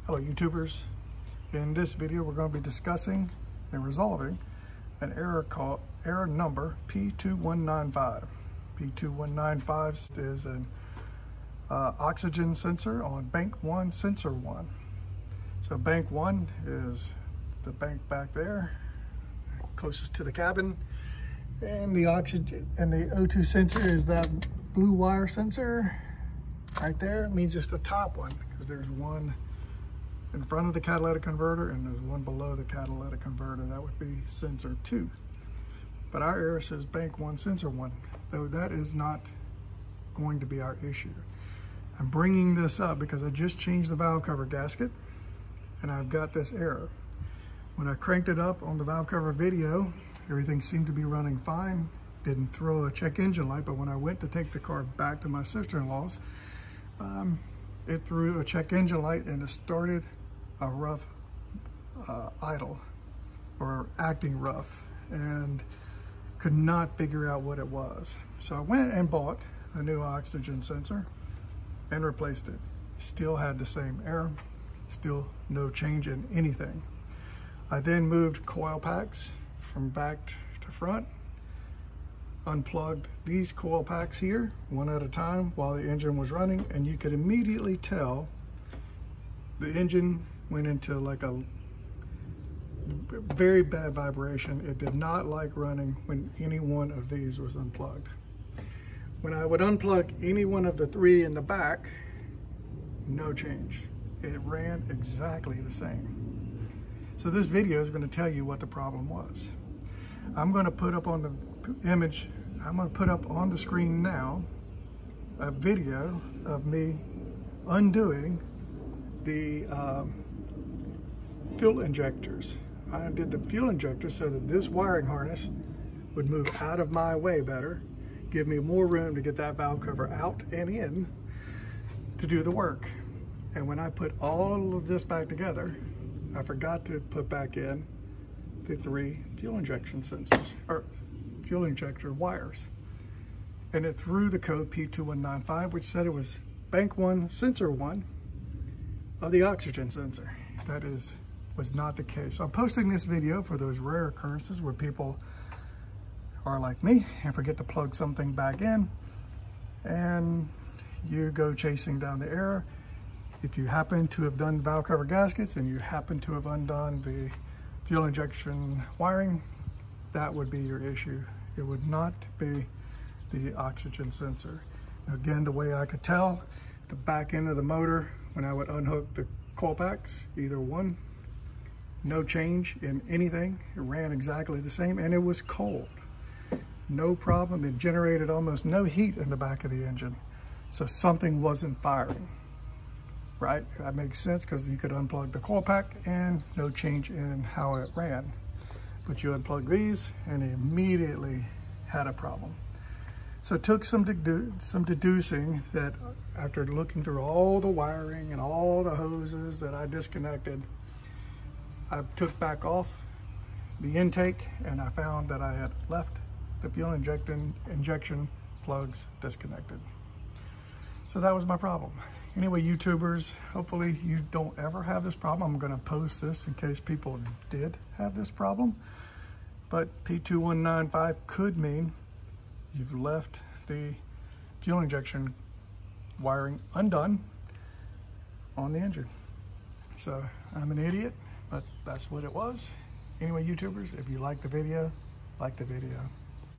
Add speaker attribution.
Speaker 1: Hello YouTubers. In this video we're going to be discussing and resolving an error number P2195. P2195 is an oxygen sensor on bank 1, sensor 1. So bank 1 is the bank back there, closest to the cabin, and the oxygen and the O2 sensor is that blue wire sensor right there. It means it's the top one because there's one in front of the catalytic converter and there's one below the catalytic converter. That would be sensor 2. But our error says bank 1, sensor 1, though that is not going to be our issue. I'm bringing this up because I just changed the valve cover gasket and I've got this error. When I cranked it up on the valve cover video, everything seemed to be running fine. Didn't throw a check engine light, but when I went to take the car back to my sister-in-law's, it threw a check engine light and it started a rough idle or acting rough and could not figure out what it was. So I went and bought a new oxygen sensor and replaced it. Still had the same error, still no change in anything. I then moved coil packs from back to front, unplugged these coil packs here one at a time while the engine was running, and you could immediately tell the engine went into like a very bad vibration. It did not like running when any one of these was unplugged. When I would unplug any one of the three in the back, no change. It ran exactly the same. So this video is going to tell you what the problem was. I'm going to put up on the image, I'm going to put up on the screen now a video of me undoing the fuel injectors. I undid the fuel injectors so that this wiring harness would move out of my way better, give me more room to get that valve cover out and in to do the work. And when I put all of this back together, I forgot to put back in the 3 fuel injection sensors, or fuel injector wires. And it threw the code P2195, which said it was bank 1, sensor 1 of the oxygen sensor. That was not the case. So I'm posting this video for those rare occurrences where people are like me and forget to plug something back in and you go chasing down the error. If you happen to have done valve cover gaskets and you happen to have undone the fuel injection wiring, that would be your issue. It would not be the oxygen sensor. Again, the way I could tell, the back end of the motor, when I would unhook the coil packs, either one, no change in anything. It ran exactly the same and it was cold. No problem. It generated almost no heat in the back of the engine. So something wasn't firing. Right? That makes sense because you could unplug the coil pack and no change in how it ran. But you unplug these and it immediately had a problem. So it took some deducing that after looking through all the wiring and all the hoses that I disconnected, I took back off the intake and I found that I had left the fuel injection plugs disconnected. So that was my problem. Anyway, YouTubers, hopefully you don't ever have this problem. I'm going to post this in case people did have this problem. But P2195 could mean you've left the fuel injection wiring undone on the engine. So I'm an idiot, but that's what it was. Anyway, YouTubers, if you like the video, like the video.